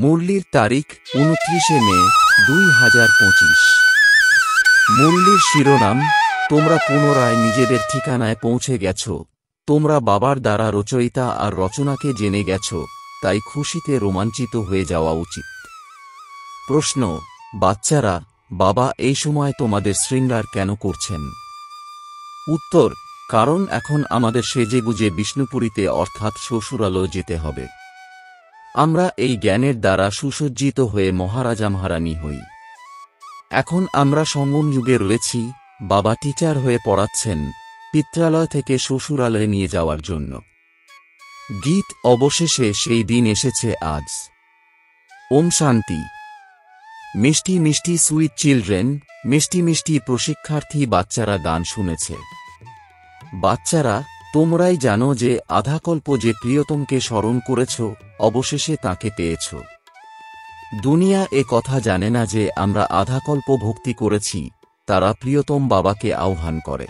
মুরলির তারিখ ২৯ মে ২০২৫। মুরলির শিরোনাম, তোমরা পুনরায় নিজেদের ঠিকানায় পৌঁছে গেছ। তোমরা বাবার দ্বারা রচয়িতা আর রচনাকে জেনে গেছ, তাই খুশিতে রোমাঞ্চিত হয়ে যাওয়া উচিত। প্রশ্ন, বাচ্চারা, বাবা এই সময় তোমাদের শৃঙ্গার কেন করছেন? উত্তর, কারণ এখন আমাদের সেজেগুজে বিষ্ণুপুরীতে অর্থাৎ শ্বশুরালয়ে যেতে হবে। আমরা এই জ্ঞানের দ্বারা সুসজ্জিত হয়ে মহারাজা মহারানী হই। এখন আমরা সঙ্গম যুগে রয়েছি। বাবা টিচার হয়ে পড়াচ্ছেন পিত্রালয় থেকে শ্বশুরালয়ে নিয়ে যাওয়ার জন্য। গীত, অবশেষে সেই দিন এসেছে আজ। ওম শান্তি। মিষ্টি মিষ্টি সুইট চিলড্রেন, মিষ্টি মিষ্টি প্রশিক্ষার্থী বাচ্চারা গান শুনেছে। বাচ্চারা, তোমরাই জানো যে আধাকল্প যে প্রিয়তমকে স্মরণ করেছ, অবশেষে তাকে পেয়েছ। দুনিয়া এ কথা জানে না যে আমরা আধাকল্প ভক্তি করেছি, তারা প্রিয়তম বাবাকে আহ্বান করে।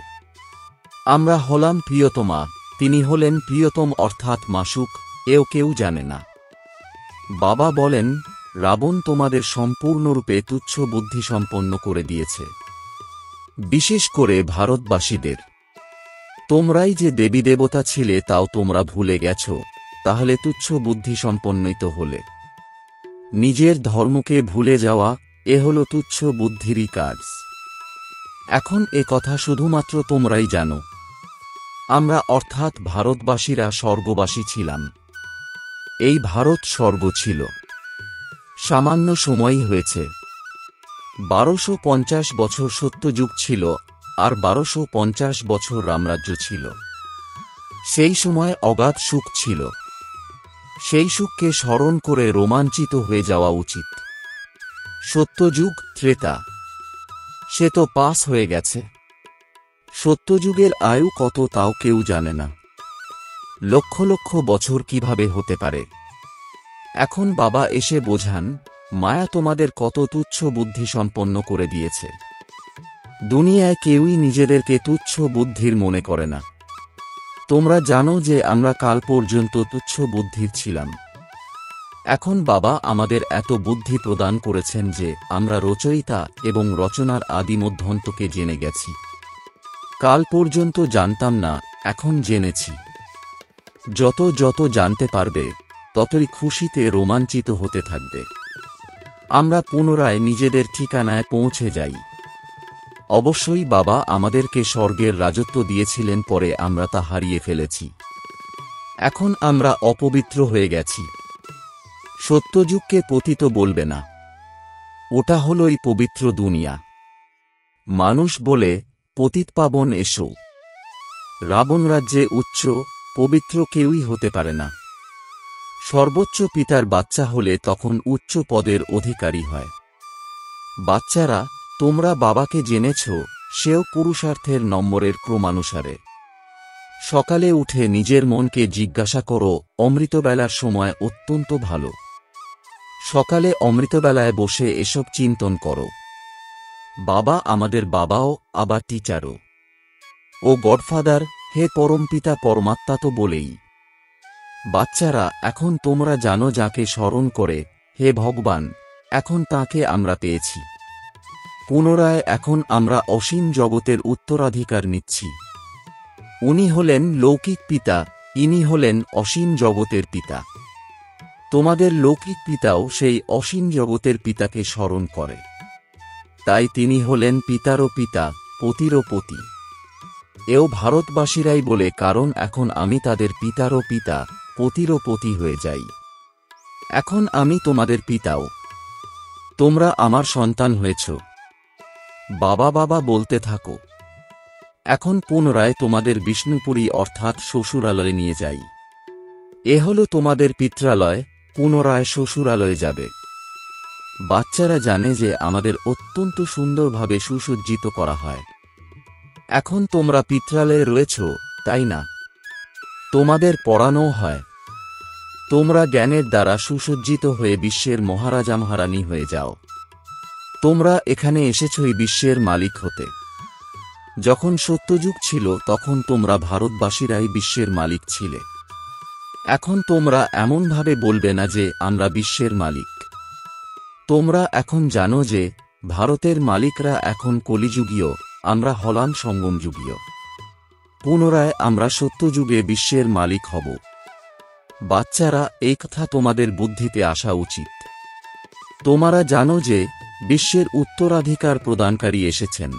আমরা হলাম প্রিয়তমা, তিনি হলেন প্রিয়তম অর্থাৎ মাসুক, এও কেউ জানে না। বাবা বলেন, রাবণ তোমাদের সম্পূর্ণরূপে তুচ্ছ বুদ্ধি সম্পন্ন করে দিয়েছে, বিশেষ করে ভারতবাসীদের। তোমরাই যে দেবী দেবতা ছিলে তাও তোমরা ভুলে গেছ, তাহলে তুচ্ছ বুদ্ধি সম্পন্নিত হলে। নিজের ধর্মকে ভুলে যাওয়া, এ হল তুচ্ছ বুদ্ধিরই কাজ। এখন এ কথা শুধুমাত্র তোমরাই জানো। আমরা অর্থাৎ ভারতবাসীরা স্বর্গবাসী ছিলাম। এই ভারত স্বর্গ ছিল। সামান্য সময়ই হয়েছে। ১২৫০ বছর সত্যযুগ ছিল, আর ১২৫০ বছর রামরাজ্য ছিল। সেই সময় অগাধ সুখ ছিল। সেই সুখকে স্মরণ করে রোমাঞ্চিত হয়ে যাওয়া উচিত। সত্যযুগ, ত্রেতা, সে তো পাস হয়ে গেছে। সত্যযুগের আয়ু কত তাও কেউ জানে না। লক্ষ লক্ষ বছর কিভাবে হতে পারে? এখন বাবা এসে বোঝান, মায়া তোমাদের কত তুচ্ছ বুদ্ধি সম্পন্ন করে দিয়েছে। দুনিয়ায় কেউই নিজেদেরকে তুচ্ছ বুদ্ধির মনে করে না। তোমরা জানো যে আমরা কাল পর্যন্ত তুচ্ছ বুদ্ধির ছিলাম। এখন বাবা আমাদের এত বুদ্ধি প্রদান করেছেন যে আমরা রচয়িতা এবং রচনার আদি মধ্যান্তকে জেনে গেছি। কাল পর্যন্ত জানতাম না, এখন জেনেছি। যত যত জানতে পারবে, ততই খুশিতে রোমাঞ্চিত হতে থাকবে। আমরা পুনরায় নিজেদের ঠিকানায় পৌঁছে যাই। অবশ্যই বাবা আমাদেরকে স্বর্গের রাজত্ব দিয়েছিলেন, পরে আমরা তা হারিয়ে ফেলেছি। এখন আমরা অপবিত্র হয়ে গেছি। সত্যযুগকে পতিত বলবে না, ওটা হলই পবিত্র দুনিয়া। মানুষ বলে, পতিতপাবন এসো। রাবণ রাজ্যে উচ্চ, পবিত্র কেউই হতে পারে না। সর্বোচ্চ পিতার বাচ্চা হলে তখন উচ্চ পদের অধিকারী হয়। বাচ্চারা, তোমরা বাবাকে জেনেছ, সেও পুরুষার্থের নম্বরের ক্রমানুসারে। সকালে উঠে নিজের মনকে জিজ্ঞাসা করো, অমৃতবেলার সময় অত্যন্ত ভালো। সকালে অমৃতবেলায় বসে এসব চিন্তন করো। বাবা আমাদের বাবাও, আবার টিচারও। ও গডফাদার, হে পরমপিতা পরমাত্মা তো বলেই। বাচ্চারা, এখন তোমরা জানো যাকে স্মরণ করে, হে ভগবান, এখন তাকে আমরা পেয়েছি। পুনরায় এখন আমরা অসীম জগতের উত্তরাধিকার নিচ্ছি। উনি হলেন লৌকিক পিতা, ইনি হলেন অসীম জগতের পিতা। তোমাদের লৌকিক পিতাও সেই অসীম জগতের পিতাকে স্মরণ করে। তাই তিনি হলেন পিতারও পিতা, পতিরও পতি। এও ভারতবাসীরাই বলে, কারণ এখন আমি তাদের পিতারও পিতা, পতিরও পতি হয়ে যাই। এখন আমি তোমাদের পিতাও। তোমরা আমার সন্তান হয়েছ। বাবা বাবা বলতে থাকো। এখন পুনরায় তোমাদের বিষ্ণুপুরী অর্থাৎ শ্বশুরালয়ে নিয়ে যাই। এ হল তোমাদের পিত্রালয়, পুনরায় শ্বশুরালয়ে যাবে। বাচ্চারা জানে যে আমাদের অত্যন্ত সুন্দরভাবে সুসজ্জিত করা হয়। এখন তোমরা পিত্রালয়ে রয়েছ, তাই না? তোমাদের পড়ানোও হয়। তোমরা জ্ঞানের দ্বারা সুসজ্জিত হয়ে বিশ্বের মহারাজা মহারানী হয়ে যাও। তোমরা এখানে এসেছই বিশ্বের মালিক হতে। যখন সত্যযুগ ছিল তখন তোমরা ভারতবাসীরাই বিশ্বের মালিক ছিলে। এখন তোমরা এমনভাবে বলবে না যে আমরা বিশ্বের মালিক। তোমরা এখন জানো যে ভারতের মালিকরা এখন কলিযুগীয়, আমরা হলাম সঙ্গমযুগীয়। পুনরায় আমরা সত্যযুগে বিশ্বের মালিক হব। বাচ্চারা, এই কথা তোমাদের বুদ্ধিতে আসা উচিত। তোমরা জানো যে বিশ্বের উত্তরাধিকার প্রদানকারী এসেছেন।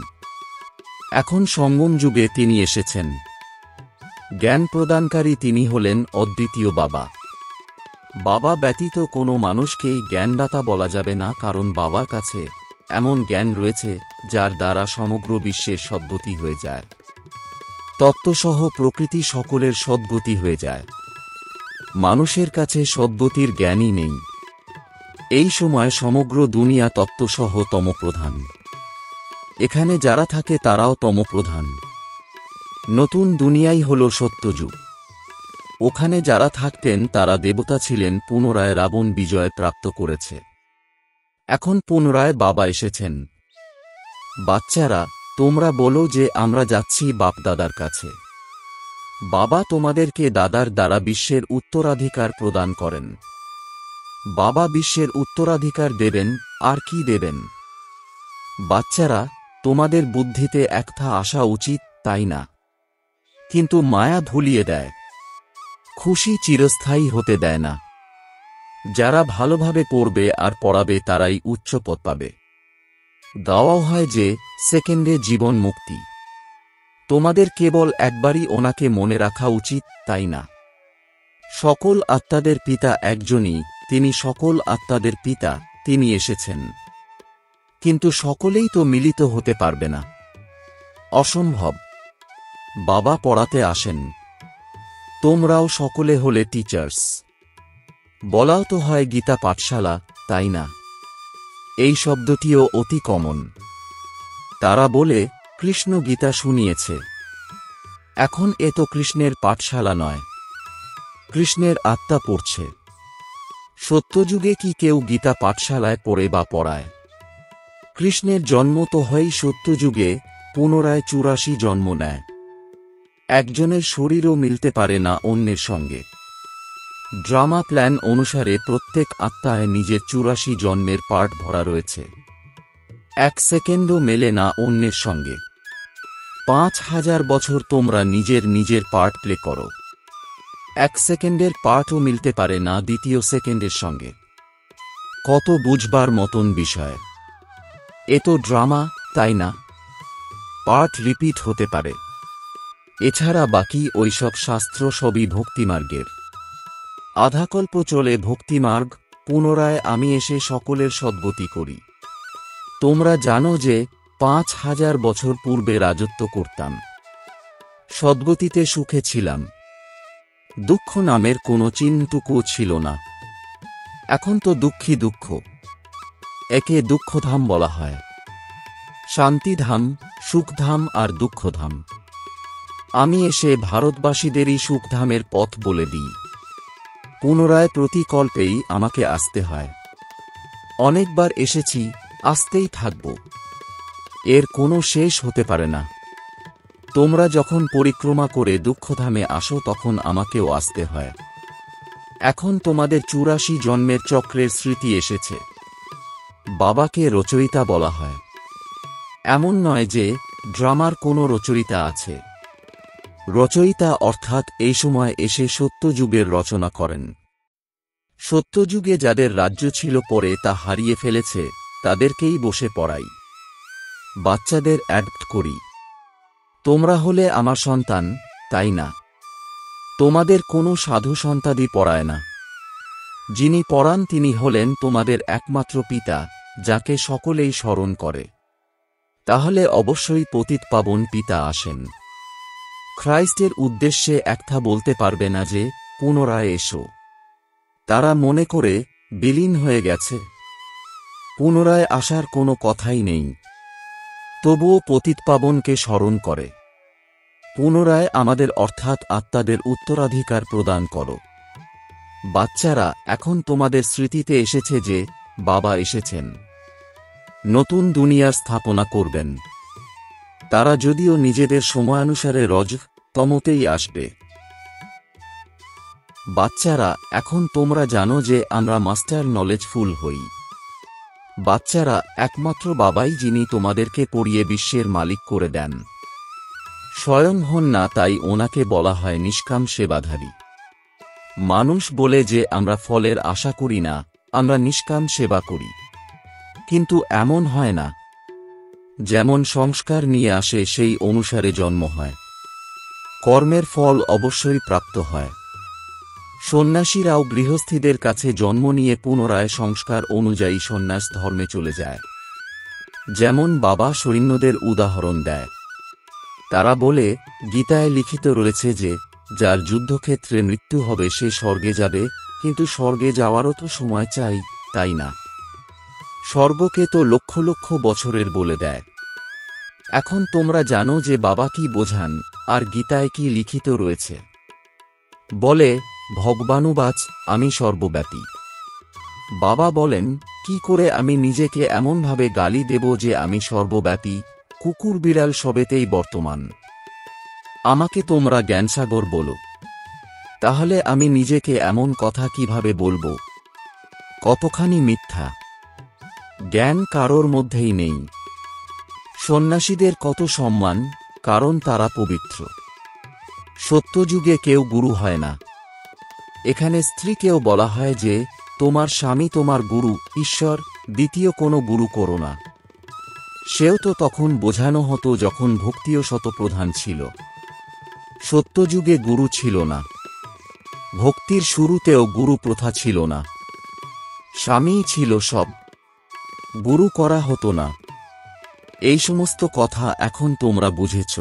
এখন সঙ্গম যুগে তিনি এসেছেন। জ্ঞান প্রদানকারী তিনি হলেন অদ্বিতীয় বাবা। বাবা ব্যতীত কোনো মানুষকেই জ্ঞানদাতা বলা যাবে না, কারণ বাবার কাছে এমন জ্ঞান রয়েছে যার দ্বারা সমগ্র বিশ্বের সদ্গতি হয়ে যায়। তত্ত্বসহ প্রকৃতি সকলের সদ্গতি হয়ে যায়। মানুষের কাছে সদ্গতির জ্ঞানই নেই। এই সময় সমগ্র দুনিয়া তত্ত্বসহ তমপ্রধান। এখানে যারা থাকে তারাও তমপ্রধান। নতুন দুনিয়াই হল সত্যযুগ। ওখানে যারা থাকতেন তারা দেবতা ছিলেন, পুনরায় রাবণ বিজয় প্রাপ্ত করেছে। এখন পুনরায় বাবা এসেছেন। বাচ্চারা, তোমরা বলো যে আমরা যাচ্ছি বাপদাদার কাছে। বাবা তোমাদেরকে দাদার দ্বারা বিশ্বের উত্তরাধিকার প্রদান করেন। বাবা বিশ্বের উত্তরাধিকার দেবেন, আর কি দেবেন? বাচ্চারা, তোমাদের বুদ্ধিতে একটা আসা উচিত, তাই না? কিন্তু মায়া ভুলিয়ে দেয়। খুশি চিরস্থায়ী হতে দেয় না। যারা ভালোভাবে পড়বে আর পড়াবে তারাই উচ্চ পদ পাবে। দাওয়াও হয় যে সেকেন্ডে জীবন মুক্তি। তোমাদের কেবল একবারই ওনাকে মনে রাখা উচিত, তাই না? সকল আত্মাদের পিতা একজনই, তিনি সকল আত্মাদের পিতা, তিনি এসেছেন। কিন্তু সকলেই তো মিলিত হতে পারবে না, অসম্ভব। বাবা পড়াতে আসেন। তোমরাও সকলে হলে টিচার্স। বলাও তো হয় গীতা পাঠশালা, তাই না? এই শব্দটিও অতি কমন। তারা বলে কৃষ্ণ গীতা শুনিয়েছে। এখন এ তো কৃষ্ণের পাঠশালা নয়, কৃষ্ণের আত্মা পড়ছে। সত্যযুগে কি কেউ গীতা পাঠশালায় পড়ে বা পড়ায়? কৃষ্ণের জন্ম তো হয় সত্যযুগে, পুনরায় 84 জন্ম নেয়। একজনের শরীরও মিলতে পারে না অন্যের সঙ্গে। ড্রামা প্ল্যান অনুসারে প্রত্যেক আত্মায় নিজের 84 জন্মের পার্ট ভরা রয়েছে। এক সেকেন্ডও মেলে না অন্যের সঙ্গে। 5000 বছর তোমরা নিজের নিজের পার্ট প্লে করো। এক সেকেন্ডের পার্টও মিলতে পারে না দ্বিতীয় সেকেন্ডের সঙ্গে। কত বুঝবার মতন বিষয়। এ তো ড্রামা, তাই না? পার্ট রিপিট হতে পারে। এছাড়া বাকি ওইসব শাস্ত্র সবই ভক্তিমার্গের। আধাকল্প চলে ভক্তিমার্গ, পুনরায় আমি এসে সকলের সদ্গতি করি। তোমরা জানো যে 5000 বছর পূর্বে রাজত্ব করতাম। সদ্গতিতে সুখে ছিলাম। দুঃখ নামের কোনো চিহ্নটুকুও ছিল না। এখন তো দুঃখী দুঃখ। একে দুঃখধাম বলা হয়। শান্তিধাম, সুখধাম আর দুঃখধাম। আমি এসে ভারতবাসীদেরই সুখধামের পথ বলে দিই। পুনরায় প্রতিকল্পেই আমাকে আসতে হয়। অনেকবার এসেছি, আসতেই থাকব। এর কোনো শেষ হতে পারে না। তোমরা যখন পরিক্রমা করে দুঃখধামে আসো তখন আমাকেও আসতে হয়। এখন তোমাদের 84 জন্মের চক্রের স্মৃতি এসেছে। বাবাকে রচয়িতা বলা হয়। এমন নয় যে ড্রামার কোনো রচয়িতা আছে। রচয়িতা অর্থাৎ এই সময় এসে সত্যযুগের রচনা করেন। সত্যযুগে যাদের রাজ্য ছিল পরে তা হারিয়ে ফেলেছে, তাদেরকেই বসে পড়াই। বাচ্চাদের অ্যাডপ্ট করি। তোমরা হলে আমার সন্তান, তাই না? তোমাদের কোনো সাধু সন্তানই পড়ায় না। যিনি পড়ান তিনি হলেন তোমাদের একমাত্র পিতা, যাকে সকলেই স্মরণ করে। তাহলে অবশ্যই পতিতপাবন পিতা আসেন। খ্রাইস্টের উদ্দেশ্যে একটা বলতে পারবে না যে পুনরায় এসো। তারা মনে করে বিলীন হয়ে গেছে। পুনরায় আসার কোনো কথাই নেই। তবুও পতিতপাবনকে স্মরণ করে। পুনরায় আমাদের অর্থাৎ আত্মাদের উত্তরাধিকার প্রদান করো। বাচ্চারা, এখন তোমাদের স্মৃতিতে এসেছে যে বাবা এসেছেন। নতুন দুনিয়ার স্থাপনা করবেন। তারা যদিও নিজেদের সময়ানুসারে রজ তমতেই আসবে। বাচ্চারা, এখন তোমরা জানো যে আমরা মাস্টার নলেজফুল হই। বাচ্চারা, একমাত্র বাবাই যিনি তোমাদেরকে পড়িয়ে বিশ্বের মালিক করে দেন। স্বয়ং হন না, তাই ওনাকে বলা হয় নিষ্কাম সেবাধারী। মানুষ বলে যে আমরা ফলের আশা করি না, আমরা নিষ্কাম সেবা করি, কিন্তু এমন হয় না। যেমন সংস্কার নিয়ে আসে সেই অনুসারে জন্ম হয়, কর্মের ফল অবশ্যই প্রাপ্ত হয়। সন্ন্যাসীরাও গৃহস্থীদের কাছে জন্ম নিয়ে পুনরায় সংস্কার অনুযায়ী সন্ন্যাস ধর্মে চলে যায়। যেমন বাবা সৈন্যদের উদাহরণ দেয়। তারা বলে, গীতায় লিখিত রয়েছে যে যার যুদ্ধক্ষেত্রে মৃত্যু হবে সে স্বর্গে যাবে, কিন্তু স্বর্গে যাওয়ারও তো সময় চাই, তাই না? স্বর্গকে তো লক্ষ লক্ষ বছরের বলে দেয়। এখন তোমরা জানো যে বাবা কি বোঝান আর গীতায় কি লিখিত রয়েছে। বলে, ভগবানুবাচ, আমি সর্বব্যাপী। বাবা বলেন, কি করে আমি নিজেকে এমনভাবে গালি দেব যে আমি সর্বব্যাপী? কুকুর বিড়াল সবেতেই বর্তমান। আমাকে তোমরা জ্ঞানসাগর বলো, তাহলে আমি নিজেকে এমন কথা কিভাবে বলবো? কতখানি মিথ্যা! জ্ঞান কারোর মধ্যেই নেই। সন্ন্যাসীদের কত সম্মান, কারণ তারা পবিত্র। সত্যযুগে কেউ গুরু হয় না। এখানে স্ত্রীকেও বলা হয় যে তোমার স্বামী তোমার গুরু, ঈশ্বর, দ্বিতীয় কোনো গুরু করো না। সেও তো তখন বোঝানো হতো যখন ভক্তিও শতপ্রধান ছিল। সত্যযুগে গুরু ছিল না। ভক্তির শুরুতেও গুরু প্রথা ছিল না। স্বামীই ছিল সব, গুরু করা হতো না। এই সমস্ত কথা এখন তোমরা বুঝেছ।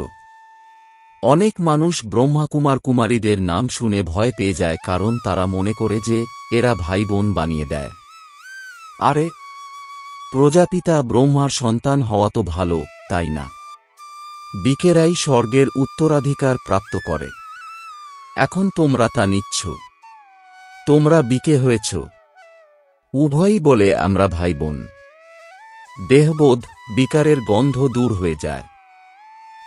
অনেক মানুষ ব্রহ্মাকুমার কুমারীদের নাম শুনে ভয় পেয়ে যায়, কারণ তারা মনে করে যে এরা ভাই বোন বানিয়ে দেয়। আরে, প্রজাপিতা ব্রহ্মার সন্তান হওয়া তো ভালো, তাই না? বিকেরাই স্বর্গের উত্তরাধিকার প্রাপ্ত করে। এখন তোমরা তা নিচ্ছ। তোমরা বিকে হয়েছ। উভয়ই বলে আমরা ভাই বোন। দেহবোধ, বিকারের গন্ধ দূর হয়ে যায়।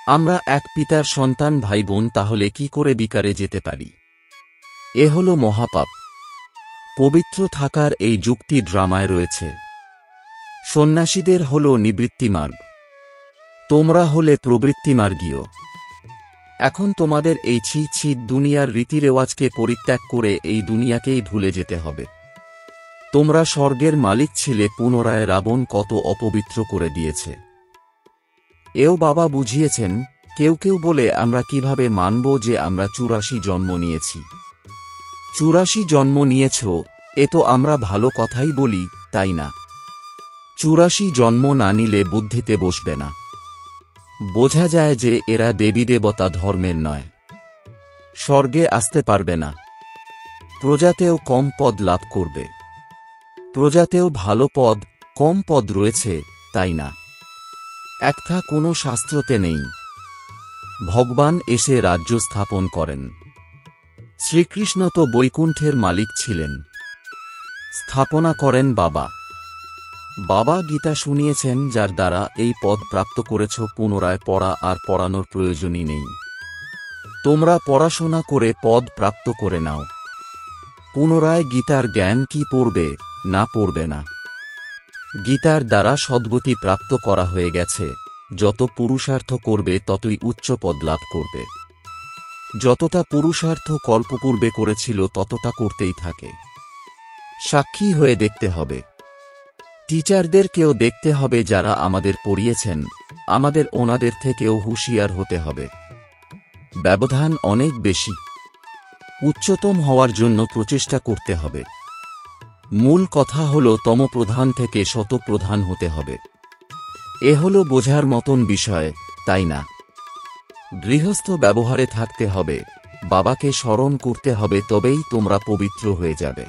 আমরা এক পিতার সন্তান ভাই বোন, তাহলে কি করে বিকারে যেতে পারি? এ হল মহাপাপ। পবিত্র থাকার এই যুক্তি ড্রামায় রয়েছে। সন্ন্যাসীদের হল নিবৃত্তিমার্গ, তোমরা হলে প্রবৃত্তিমার্গীয়। এখন তোমাদের এই ছি ছি দুনিয়ার রীতিরেওয়াজকে পরিত্যাগ করে এই দুনিয়াকেই ভুলে যেতে হবে। তোমরা স্বর্গের মালিক ছিলে, পুনরায় রাবণ কত অপবিত্র করে দিয়েছে। এও বাবা বুঝিয়েছেন। কেউ কেউ বলে, আমরা কিভাবে মানব যে আমরা 84 জন্ম নিয়েছি? 84 জন্ম নিয়েছ, এ তো আমরা ভালো কথাই বলি, তাই না? 84 জন্ম না নিলে বুদ্ধিতে বসবে না। বোঝা যায় যে এরা দেবী দেবতা ধর্মের নয়, স্বর্গে আসতে পারবে না। প্রজাতেও কম পদ লাভ করবে। প্রজাতেও ভালো পদ, কম পদ রয়েছে, তাই না? একটা কোনো শাস্ত্রতে নেই। ভগবান এসে রাজ্য স্থাপন করেন। শ্রীকৃষ্ণ তো বৈকুণ্ঠের মালিক ছিলেন, স্থাপনা করেন বাবা। বাবা গীতা শুনিয়েছেন, যার দ্বারা এই পদ প্রাপ্ত করেছ, পুনরায় পড়া আর পড়ানোর প্রয়োজনই নেই। তোমরা পড়াশোনা করে পদ প্রাপ্ত করে নাও। পুনরায় গীতার জ্ঞান কি পড়বে না পড়বে না? গীতার দ্বারা সদ্গতি প্রাপ্ত করা হয়ে গেছে। যত পুরুষার্থ করবে ততই উচ্চ পদ লাভ করবে। যতটা পুরুষার্থ কল্পপূর্বে করেছিল ততটা করতেই থাকে। সাক্ষী হয়ে দেখতে হবে। টিচারদেরকেও দেখতে হবে যারা আমাদের পড়িয়েছেন। আমাদের ওনাদের থেকেও হুঁশিয়ার হতে হবে। ব্যবধান অনেক বেশি। উচ্চতম হওয়ার জন্য প্রচেষ্টা করতে হবে। মূল কথা হল তমপ্রধান থেকে শতপ্রধান হতে হবে। এ হল বোঝার মতন বিষয়, তাই না? গৃহস্থ ব্যবহারে থাকতে হবে, বাবাকে স্মরণ করতে হবে, তবেই তোমরা পবিত্র হয়ে যাবে।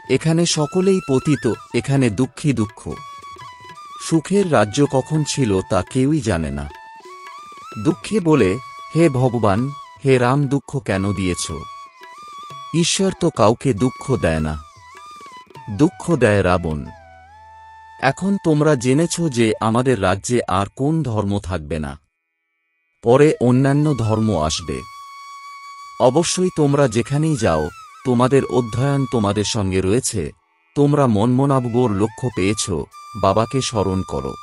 এখানে সকলেই পতিত, এখানে দুঃখী দুঃখ। সুখের রাজ্য কখন ছিল তা কেউই জানে না। দুঃখে বলে, হে ভগবান, হে রাম, দুঃখ কেন দিয়েছ? ঈশ্বর তো কাউকে দুঃখ দেয় না, দুঃখ দেয় রাবণ। এখন তোমরা জেনেছ যে আমাদের রাজ্যে আর কোন ধর্ম থাকবে না, পরে অন্যান্য ধর্ম আসবে। অবশ্যই তোমরা যেখানেই যাও তোমাদের অধ্যয়ন তোমাদের সঙ্গে রয়েছে, তোমরা মনমনাবগোর লক্ষ্য পেয়েছ, বাবাকে স্মরণ করো।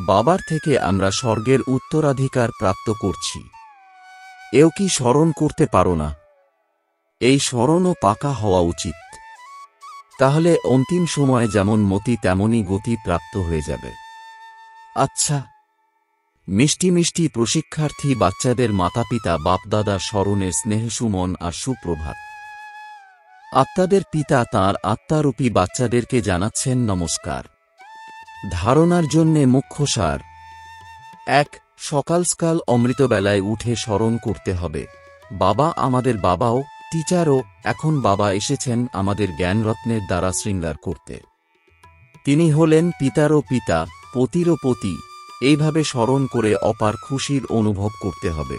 বাবার থেকে আমরা স্বর্গের উত্তরাধিকার প্রাপ্ত করছি। এও কি স্মরণ করতে পারো না? এই স্মরণও পাকা হওয়া উচিত। তাহলে অন্তিম সময়ে যেমন মতি তেমনই গতি প্রাপ্ত হয়ে যাবে। আচ্ছা, মিষ্টি মিষ্টি প্রশিক্ষার্থী বাচ্চাদের মাতাপিতা বাপদাদা স্মরণের স্নেহসুমন আর সুপ্রভাত। আত্মাদের পিতা তাঁর আত্মারূপী বাচ্চাদেরকে জানাচ্ছেন নমস্কার। ধারণার জন্যে মুখ্য সার: ১. সকাল অমৃতবেলায় উঠে স্মরণ করতে হবে, বাবা আমাদের বাবাও, টিচারও, এখন বাবা এসেছেন আমাদের জ্ঞানরত্নের দ্বারা শৃঙ্গার করতে। তিনি হলেন পিতারও পিতা, পতিরও পতি। এইভাবে স্মরণ করে অপার খুশির অনুভব করতে হবে।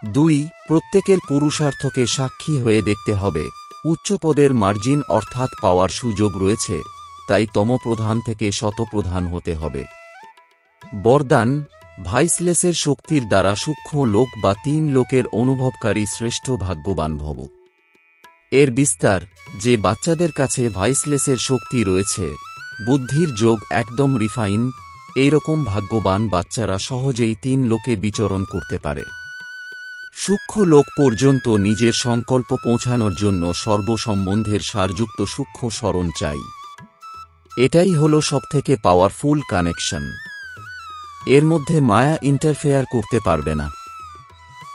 ২. প্রত্যেকের পুরুষার্থকে সাক্ষী হয়ে দেখতে হবে, উচ্চপদের মার্জিন অর্থাৎ পাওয়ার সুযোগ রয়েছে, তাই তমপ্রধান থেকে শতপ্রধান হতে হবে। বরদান: ভাইসলেসের শক্তির দ্বারা সূক্ষ্ম লোক বা ৩ লোকের অনুভবকারী শ্রেষ্ঠ ভাগ্যবান ভব। এর বিস্তার: যে বাচ্চাদের কাছে ভাইসলেসের শক্তি রয়েছে, বুদ্ধির যোগ একদম রিফাইন, এইরকম ভাগ্যবান বাচ্চারা সহজেই ৩ লোকে বিচরণ করতে পারে। সূক্ষ্ম লোক পর্যন্ত নিজের সংকল্প পৌঁছানোর জন্য সর্বসম্বন্ধের সারযুক্ত সূক্ষ্ম স্মরণ চাই। এটাই হল সবথেকে পাওয়ারফুল কানেকশন। এর মধ্যে মায়া ইন্টারফেয়ার করতে পারবে না।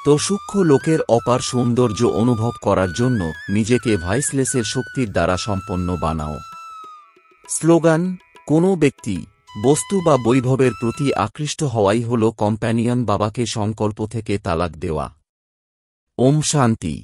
তো সূক্ষ্ম লোকের অপার সৌন্দর্য অনুভব করার জন্য নিজেকে ভাইসলেসের শক্তির দ্বারা সম্পন্ন বানাও। স্লোগান: কোনো ব্যক্তি, বস্তু বা বৈভবের প্রতি আকৃষ্ট হওয়াই হল কম্প্যানিয়ন বাবাকে সংকল্প থেকে তালাক দেওয়া। ওম শান্তি।